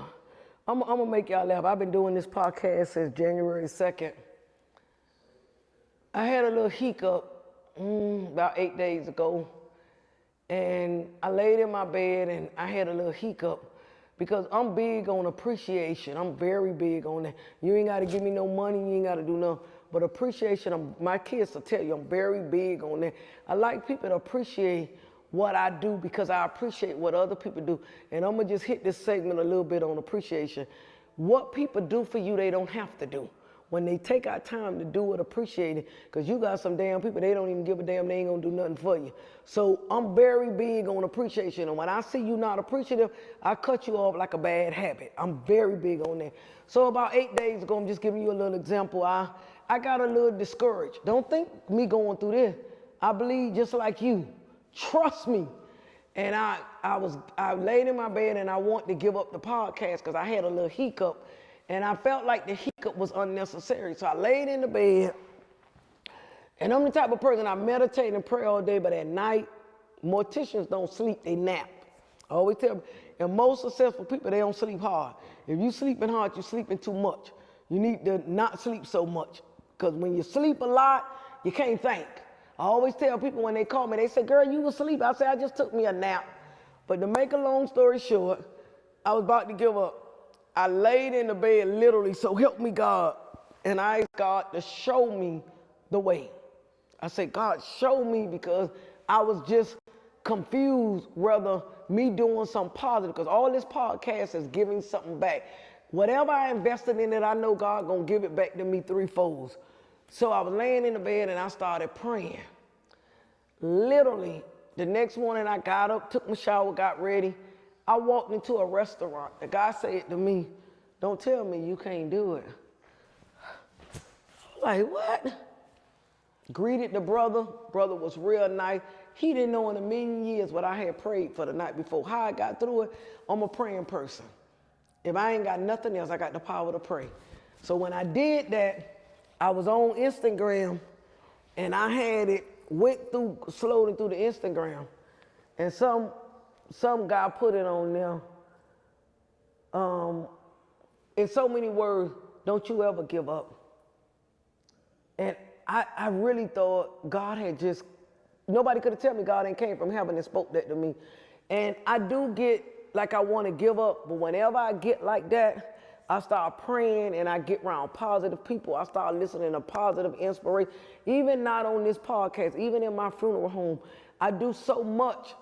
A: I'm going to make y'all laugh. I've been doing this podcast since January 2nd. I had a little hiccup about 8 days ago. And I laid in my bed and I had a little hiccup. Because I'm big on appreciation. I'm very big on that. You ain't got to give me no money. You ain't got to do nothing. But appreciation, my kids will tell you, I'm very big on that. I like people to appreciate what I do because I appreciate what other people do. And I'm going to just hit this segment a little bit on appreciation. What people do for you, they don't have to do. When they take our time to do it, appreciate it. Because you got some damn people, they don't even give a damn, they ain't going to do nothing for you. So I'm very big on appreciation. And when I see you not appreciative, I cut you off like a bad habit. I'm very big on that. So about 8 days ago, I'm just giving you a little example. I got a little discouraged. Don't think me going through this. I believe just like you. Trust me. And I laid in my bed and I wanted to give up the podcast because I had a little hiccup. And I felt like the hiccup was unnecessary. So I laid in the bed. And I'm the type of person, I meditate and pray all day, but at night, morticians don't sleep, they nap. I always tell them, and most successful people, they don't sleep hard. If you sleeping hard, you're sleeping too much. You need to not sleep so much. Because when you sleep a lot, you can't think. I always tell people when they call me, they say, girl, you was asleep. I say, I just took me a nap. But to make a long story short, I was about to give up. I laid in the bed literally, so help me God. And I asked God to show me the way. I said, God, show me, because I was just confused whether me doing something positive, because all this podcast is giving something back. Whatever I invested in it, I know God gonna give it back to me threefold. So I was laying in the bed and I started praying. Literally, the next morning I got up, took my shower, got ready. I walked into a restaurant. The guy said to me, don't tell me you can't do it. I'm like, what? Greeted the brother. Brother was real nice. He didn't know in a million years what I had prayed for the night before. How I got through it, I'm a praying person. If I ain't got nothing else, I got the power to pray. So when I did that, I was on Instagram, and I had it, slowly through the Instagram, and some guy put it on there. In so many words, don't you ever give up. And I really thought God had just, nobody could have told me God ain't came from heaven and spoke that to me. And I do get like I want to give up, but whenever I get like that, I start praying and I get around positive people. I start listening to positive inspiration. Even not on this podcast, even in my funeral home, I do so much.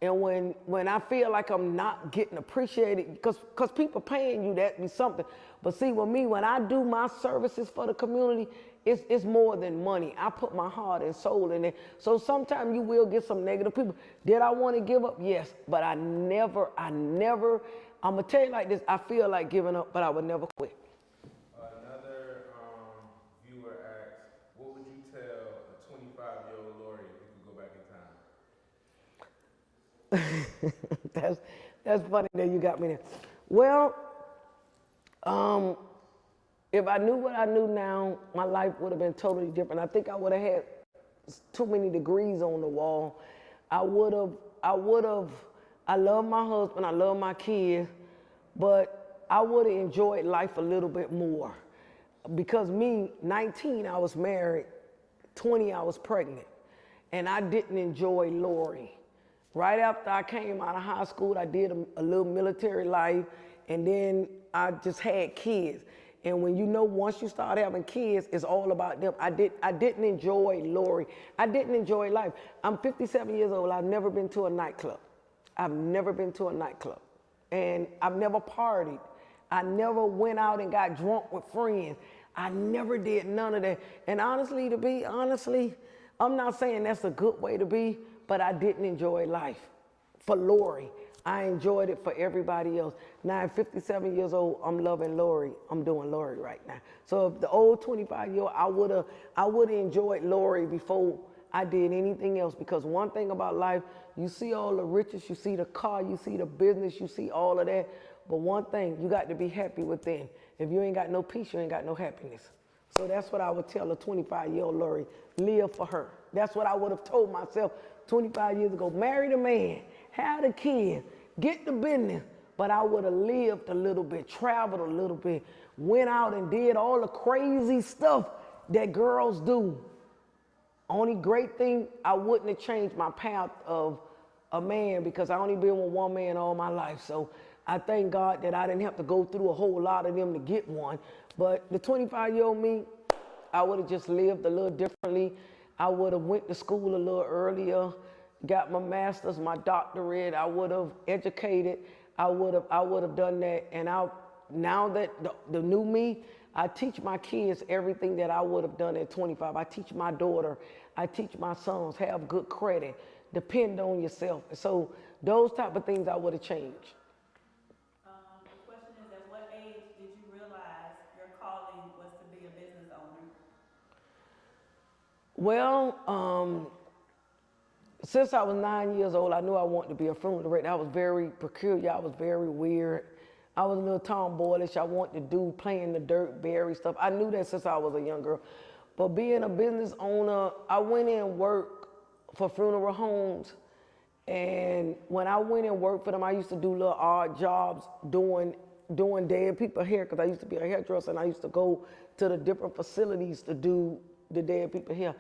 A: And when I feel like I'm not getting appreciated, because people paying you, that be something. But see, with me, when I do my services for the community, it's more than money. I put my heart and soul in it. So sometimes you will get some negative people. Did I want to give up? Yes. But I never, I'm going to tell you like this, I feel like giving up, but I would never quit.
C: Another viewer asked, what would you tell a 25-year-old Lori if you could go back in time?
A: That's funny that you got me there. Well, if I knew what I knew now, my life would have been totally different. I think I would have had too many degrees on the wall. I love my husband, I love my kids, but I would have enjoyed life a little bit more. Because me, 19, I was married, 20, I was pregnant, and I didn't enjoy Lori. Right after I came out of high school, I did a little military life, and then I just had kids. And when you know, once you start having kids, it's all about them. I didn't enjoy Lori. I didn't enjoy life. I'm 57 years old. I've never been to a nightclub. I've never been to a nightclub. And I've never partied. I never went out and got drunk with friends. I never did none of that. And honestly, I'm not saying that's a good way to be, but I didn't enjoy life for Lori. I enjoyed it for everybody else. Now at 57 years old, I'm loving Lori. I'm doing Lori right now. So if the old 25-year-old, I would have enjoyed Lori before I did anything else, because one thing about life, you see all the riches, you see the car, you see the business, you see all of that. But one thing, you got to be happy within. If you ain't got no peace, you ain't got no happiness. So that's what I would tell a 25-year-old Lori, live for her. That's what I would have told myself 25 years ago. Marry the man, have the kid, get the business. But I would have lived a little bit, traveled a little bit, went out and did all the crazy stuff that girls do. Only great thing, I wouldn't have changed my path of a man, because I only been with one man all my life. So I thank God that I didn't have to go through a whole lot of them to get one. But the 25-year-old me, I would have just lived a little differently. I would have went to school a little earlier, got my master's, my doctorate. I would have educated. I would have done that. And now that the new me, I teach my kids everything that I would have done at 25. I teach my daughter, I teach my sons, have good credit, depend on yourself. So those type of things I would have changed.
D: The question is, at what age did you realize your calling was to be a business owner?
A: Well, since I was 9 years old, I knew I wanted to be a funeral director. I was very peculiar. I was very weird. I was a little tomboyish. I wanted to do playing the dirt, berry stuff. I knew that since I was a young girl. But being a business owner, I went in and worked for funeral homes. And when I went and worked for them, I used to do little odd jobs doing dead people hair, because I used to be a hairdresser, and I used to go to the different facilities to do the dead people hair.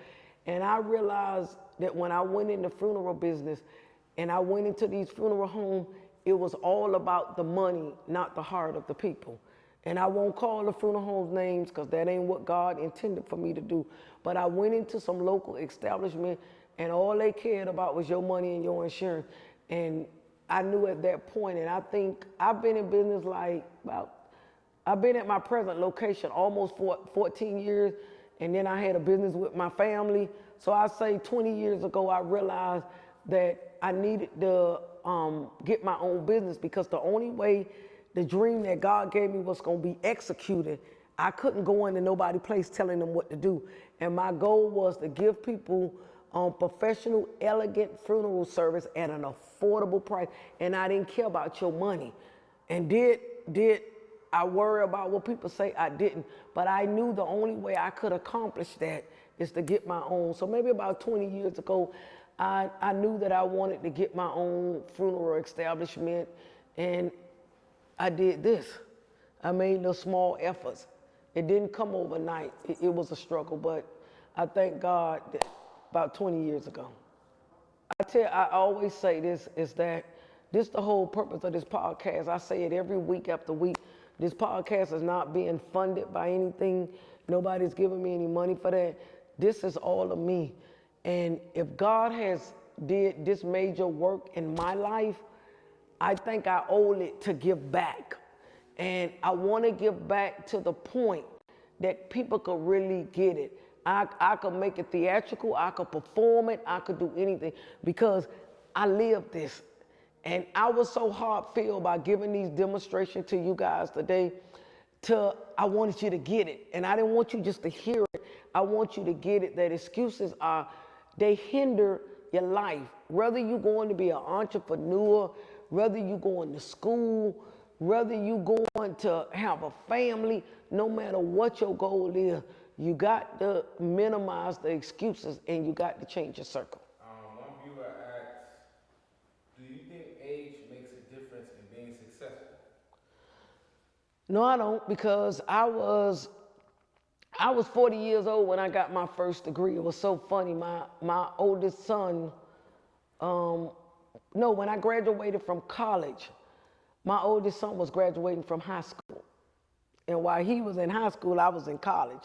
A: And I realized that when I went in the funeral business and I went into these funeral homes, it was all about the money, not the heart of the people. And I won't call the funeral homes names, because that ain't what God intended for me to do. But I went into some local establishment, and all they cared about was your money and your insurance. And I knew at that point, and I think I've been in business I've been at my present location almost for 14 years, and then I had a business with my family. So I say 20 years ago, I realized that I needed to get my own business, because the only way the dream that God gave me was going to be executed, I couldn't go into nobody's place telling them what to do. And my goal was to give people professional, elegant funeral service at an affordable price. And I didn't care about your money. And did I worry about what people say? I didn't. But I knew the only way I could accomplish that is to get my own. So maybe about 20 years ago, I knew that I wanted to get my own funeral establishment, and I did this. I made little small efforts. It didn't come overnight. It was a struggle, but I thank God that about 20 years ago. I always say this, is that this the whole purpose of this podcast. I say it every week after week. This podcast is not being funded by anything. Nobody's giving me any money for that. This is all of me. And if God has did this major work in my life, I think I owe it to give back. And I want to give back to the point that people could really get it. I could make it theatrical, I could perform it, I could do anything because I lived this. And I was so heart-filled by giving these demonstrations to you guys today. I wanted you to get it. And I didn't want you just to hear it. I want you to get it, that excuses they hinder your life. Whether you're going to be an entrepreneur, whether you're going to school, whether you're going to have a family, no matter what your goal is, you got to minimize the excuses and you got to change your circle.
C: One viewer asks, do you think age makes a difference in being successful?
A: No, I don't, because I was 40 years old when I got my first degree. It was so funny. My oldest son, when I graduated from college, my oldest son was graduating from high school. And while he was in high school, I was in college.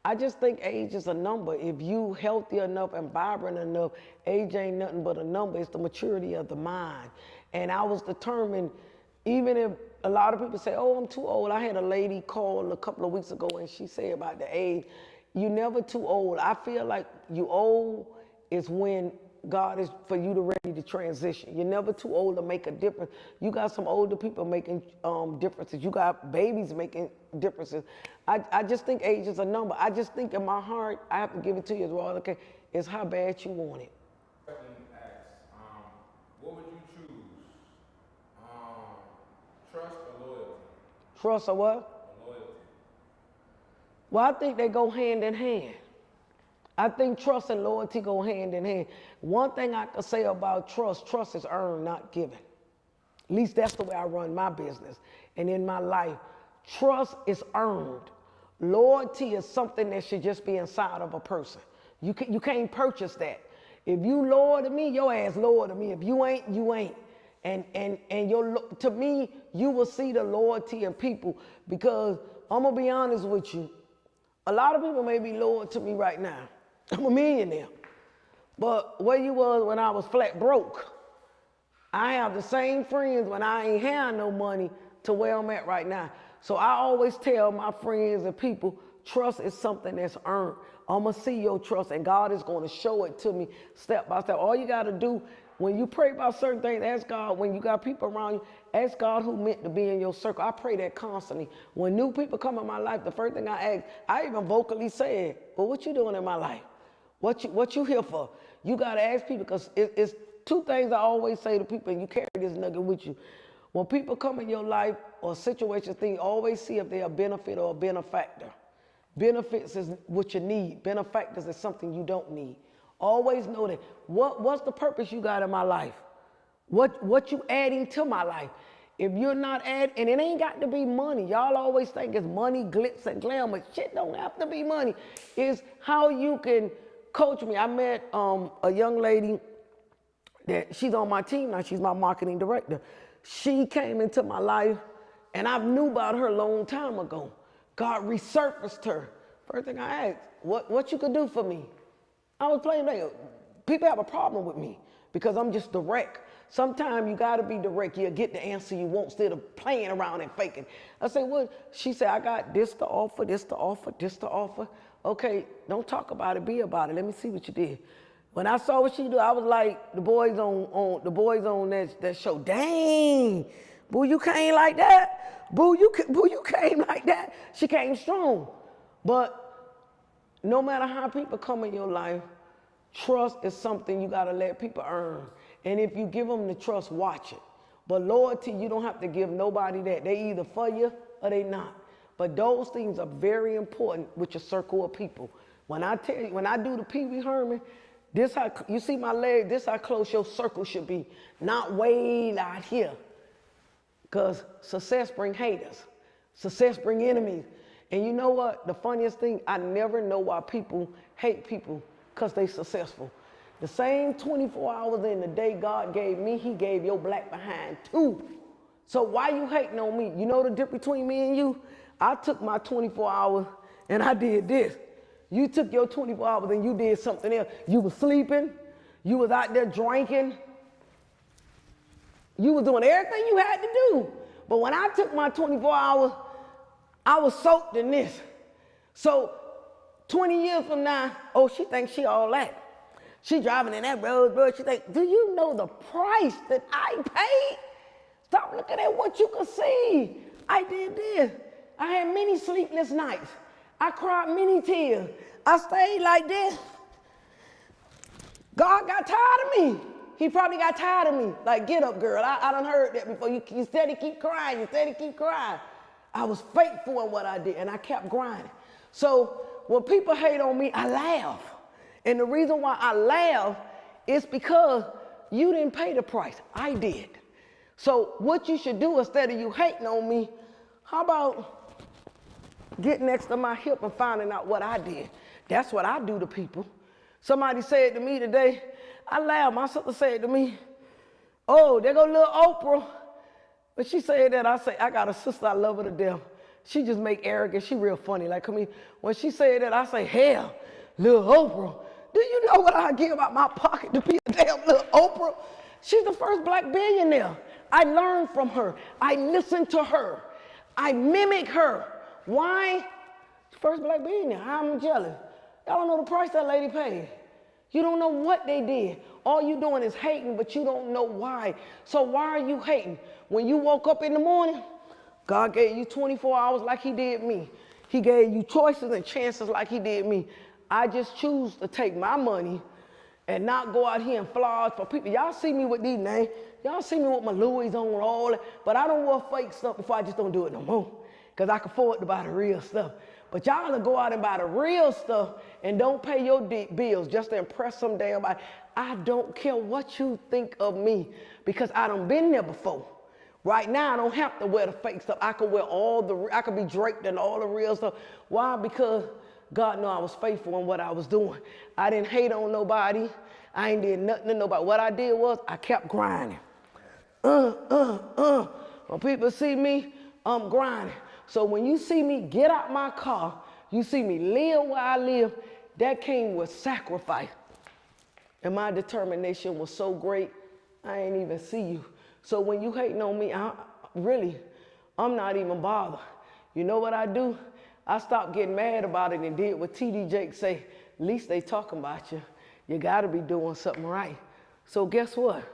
A: I just think age is a number. If you healthy enough and vibrant enough, age ain't nothing but a number. It's the maturity of the mind. And I was determined, even if a lot of people say, oh, I'm too old. I had a lady call a couple of weeks ago and she said about the age, you're never too old. I feel like you old is when God is for you to ready to transition. You're never too old to make a difference. You got some older people making differences. You got babies making differences. I just think age is a number. I just think in my heart, I have to give it to you as well, okay, is how bad you want it.
C: Question asks, what would you choose? Trust or loyalty?
A: Trust or what?
C: Or loyalty.
A: Well, I think they go hand in hand. I think trust and loyalty go hand in hand. One thing I can say about trust is earned, not given. At least that's the way I run my business and in my life. Trust is earned. Loyalty is something that should just be inside of a person. You can't purchase that. If you loyal to me, your ass loyal to me. If you ain't, you ain't. And to me, you will see the loyalty in people, because I'm gonna be honest with you. A lot of people may be loyal to me right now. I'm a millionaire. But where you was when I was flat broke, I have the same friends when I ain't had no money to where I'm at right now. So I always tell my friends and people, trust is something that's earned. I'm gonna see your trust and God is gonna show it to me step by step. All you gotta do when you pray about certain things, ask God. When you got people around you, ask God who meant to be in your circle. I pray that constantly. When new people come in my life, the first thing I ask, I even vocally say, well, what you doing in my life? What you here for? You got to ask people, because it's two things I always say to people, and you carry this nugget with you. When people come in your life or situation thing, always see if they're a benefit or a benefactor. Benefits is what you need. Benefactors is something you don't need. Always know that. What's the purpose you got in my life? What you adding to my life? If you're not adding, and it ain't got to be money. Y'all always think it's money, glitz and glamour. Shit don't have to be money. It's how you can coach me. I met a young lady that she's on my team now. She's my marketing director. She came into my life, and I knew about her a long time ago. God resurfaced her. First thing I asked, what you could do for me? I was playing like, people have a problem with me because I'm just direct. Sometimes you got to be direct. You'll get the answer you want instead of playing around and faking. I said, what? She said, I got this to offer, this to offer, this to offer. Okay, don't talk about it, be about it. Let me see what you did. When I saw what she do, I was like the boys on that show. Dang, boo, you came like that. Boo, you came like that. She came strong. But no matter how people come in your life, trust is something you got to let people earn. And if you give them the trust, watch it. But loyalty, you don't have to give nobody that. They either for you or they not. But those things are very important with your circle of people. When I tell you, when I do the Pee Wee Herman, this how you see my leg, this how close your circle should be. Not way out here. Because success bring haters. Success bring enemies. And you know what? The funniest thing, I never know why people hate people because they successful. The same 24 hours in the day God gave me, he gave your black behind too. So why you hating on me? You know the difference between me and you? I took my 24 hours and I did this. You took your 24 hours and you did something else. You was sleeping. You was out there drinking. You was doing everything you had to do. But when I took my 24 hours, I was soaked in this. So 20 years from now, oh, she thinks she all that. She driving in that road, bro. She think, do you know the price that I paid? Stop looking at what you can see. I did this. I had many sleepless nights. I cried many tears. I stayed like this. God got tired of me. He probably got tired of me. Like, get up, girl. I done heard that before. You steady keep crying. You steady keep crying. I was faithful in what I did, and I kept grinding. So when people hate on me, I laugh. And the reason why I laugh is because you didn't pay the price. I did. So what you should do instead of you hating on me, how about get next to my hip and finding out what I did? That's what I do to people. Somebody said to me today, I laughed. My sister said to me, oh, there go little Oprah. When she said that, I say, I got a sister, I love her to death. She just make arrogant. She real funny. Like, I mean, when she said that, I say, hell, little Oprah. Do you know what I give out my pocket to be a damn little Oprah? She's the first black billionaire. I learned from her. I listened to her. I mimic her. Why? First black billionaire. I'm jealous. Y'all don't know the price that lady paid. You don't know what they did. All you doing is hating, but you don't know why. So why are you hating? When you woke up in the morning, God gave you 24 hours like he did me. He gave you choices and chances like he did me. I just choose to take my money and not go out here and flaunt for people. Y'all see me with these names. Y'all see me with my Louis on and all that. But I don't wear fake stuff before I just don't do it no more. Because I can afford to buy the real stuff. But y'all will go out and buy the real stuff and don't pay your bills just to impress some damn body. I don't care what you think of me because I done been there before. Right now, I don't have to wear the fake stuff. I can wear I can be draped in all the real stuff. Why? Because God knew I was faithful in what I was doing. I didn't hate on nobody. I ain't did nothing to nobody. What I did was I kept grinding. When people see me, I'm grinding. So when you see me get out my car, you see me live where I live, that came with sacrifice. And my determination was so great, I ain't even see you. So when you hating on me, I'm not even bothered. You know what I do? I stopped getting mad about it and did what T.D. Jakes say, at least they talking about you. You gotta be doing something right. So guess what?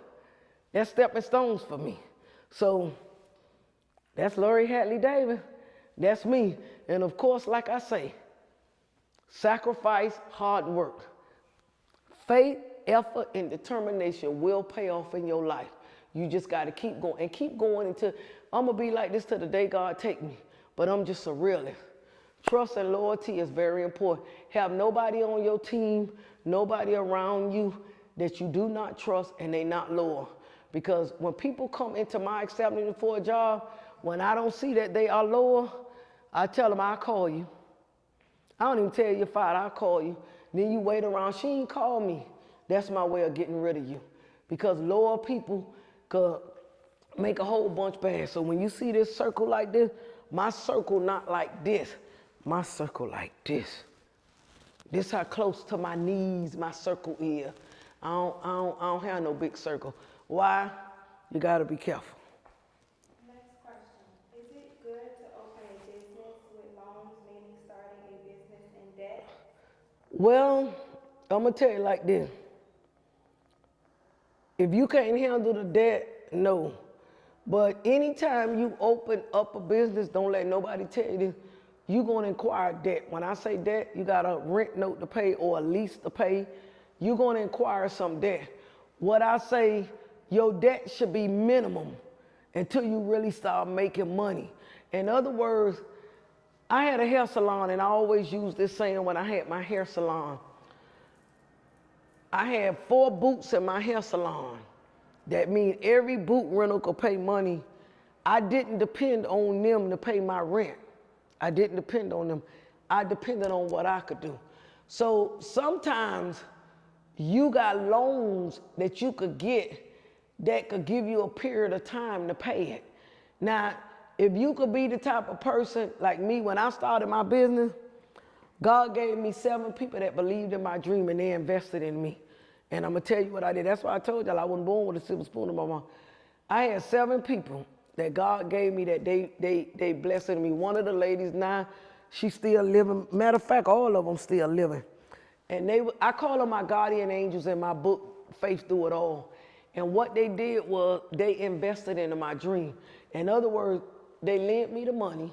A: That's stepping stones for me. So that's Lori Hadley Davis. That's me. And of course, like I say, sacrifice, hard work. Faith, effort, and determination will pay off in your life. You just got to keep going and keep going until I'm going to be like this till the day God take me. But I'm just a realist. Trust and loyalty is very important. Have nobody on your team, nobody around you that you do not trust and they not loyal. Because when people come into my accepting for a job, when I don't see that they are loyal, I tell them I'll call you. I don't even tell you you're fired, I'll call you. Then you wait around, she ain't call me. That's my way of getting rid of you. Because loyal people could make a whole bunch bad. So when you see this circle like this, my circle not like this. My circle like this. This how close to my knees my circle is. I don't have no big circle. Why? You gotta be careful.
B: Next question. Is it good to open a business with loans, meaning starting a business in debt?
A: Well, I'm gonna tell you like this. If you can't handle the debt, no. But anytime you open up a business, don't let nobody tell you this, you're gonna inquire debt. When I say debt, you got a rent note to pay or a lease to pay. You're gonna inquire some debt. What I say, your debt should be minimum until you really start making money. In other words, I had a hair salon and I always use this saying when I had my hair salon. I had 4 boots in my hair salon. That means every boot rental could pay money. I didn't depend on them to pay my rent. I didn't depend on them. I depended on what I could do. So sometimes you got loans that you could get that could give you a period of time to pay it. Now, if you could be the type of person like me, when I started my business, God gave me 7 people that believed in my dream and they invested in me. And I'm gonna tell you what I did. That's why I told y'all I wasn't born with a silver spoon in my mouth. I had 7 people that God gave me that they blessed me. One of the ladies now, she's still living. Matter of fact, all of them still living. And I call them my guardian angels in my book, Faith Through It All. And what they did was they invested into my dream. In other words, they lent me the money.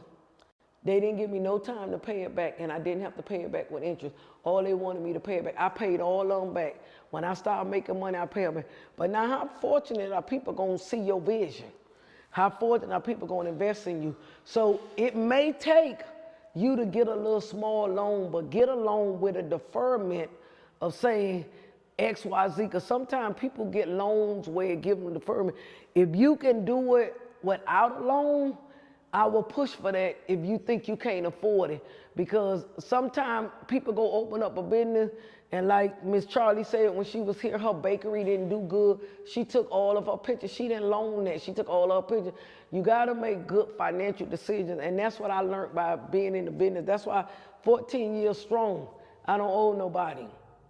A: They didn't give me no time to pay it back, and I didn't have to pay it back with interest. All they wanted me to pay it back. I paid all of them back. When I started making money, I paid them back. But now how fortunate are people going to see your vision? How fortunate are people going to invest in you? So it may take you to get a little small loan, but get a loan with a deferment of saying X, Y, Z, because sometimes people get loans where it gives them deferment. If you can do it without a loan, I will push for that if you think you can't afford it. Because sometimes people go open up a business, and like Miss Charlie said when she was here, her bakery didn't do good. She took all of her pictures. She didn't loan that. She took all of her pictures. You got to make good financial decisions, and that's what I learned by being in the business. That's why 14 years strong, I don't owe nobody.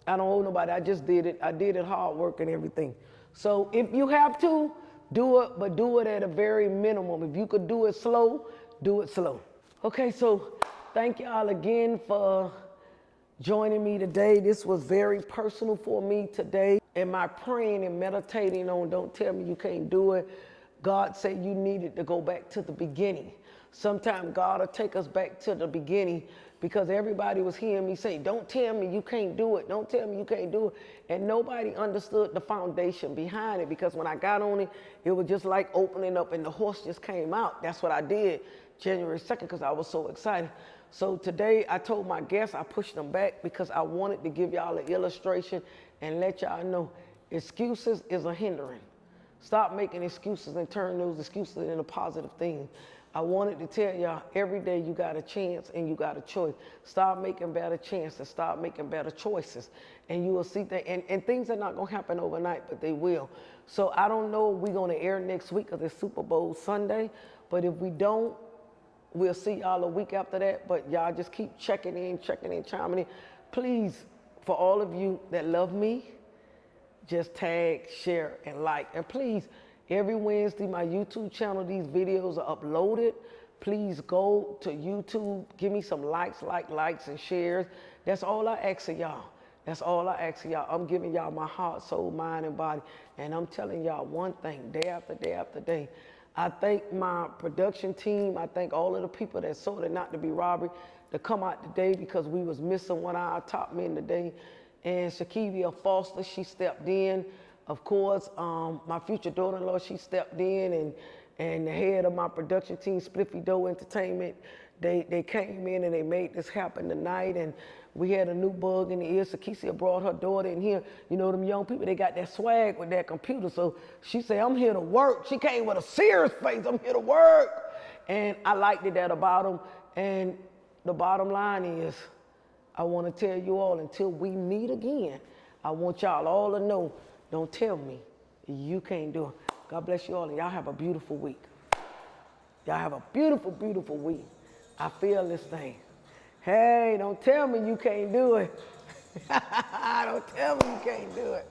A: I don't owe nobody. I just did it. I did it hard work and everything. So if you have to, do it, but do it at a very minimum. If you could do it slow, do it slow. Okay, so thank y'all again for joining me today. This was very personal for me today. In my praying and meditating on Don't Tell Me You Can't Do It, God said you needed to go back to the beginning. Sometimes God will take us back to the beginning because everybody was hearing me say, don't tell me you can't do it. Don't tell me you can't do it. And nobody understood the foundation behind it, because when I got on it, it was just like opening up and the horse just came out. That's what I did January 2nd because I was so excited. So today I told my guests, I pushed them back because I wanted to give y'all an illustration and let y'all know excuses is a hindrance. Stop making excuses and turn those excuses into positive things. I wanted to tell y'all every day you got a chance and you got a choice. Start making better chances. Start making better choices. And you will see that. And things are not going to happen overnight, but they will. So I don't know if we're going to air next week because it's Super Bowl Sunday. But if we don't, we'll see y'all a week after that. But y'all just keep checking in, chiming in. Please, for all of you that love me, just tag, share, and like. And please, every Wednesday, my YouTube channel, these videos are uploaded. Please go to YouTube, give me some likes and shares. That's all I ask of y'all. That's all I ask of y'all. I'm giving y'all my heart, soul, mind, and body. And I'm telling y'all one thing, day after day after day. I thank my production team. I thank all of the people that sold it not to be robbery to come out today, because we was missing one of our top men today. And Shakivia Foster, she stepped in. Of course, my future daughter-in-law, she stepped in, and the head of my production team, Spliffy Doe Entertainment, they came in and they made this happen tonight. And we had a new bug in the ear. Sakesia brought her daughter in here. You know, them young people, they got that swag with that computer. So she said, I'm here to work. She came with a serious face. I'm here to work. And I liked that about them. And the bottom line is, I want to tell you all, until we meet again, I want y'all all to know, don't tell me you can't do it. God bless you all, and y'all have a beautiful week. Y'all have a beautiful, beautiful week. I feel this thing. Hey, don't tell me you can't do it. Don't tell me you can't do it.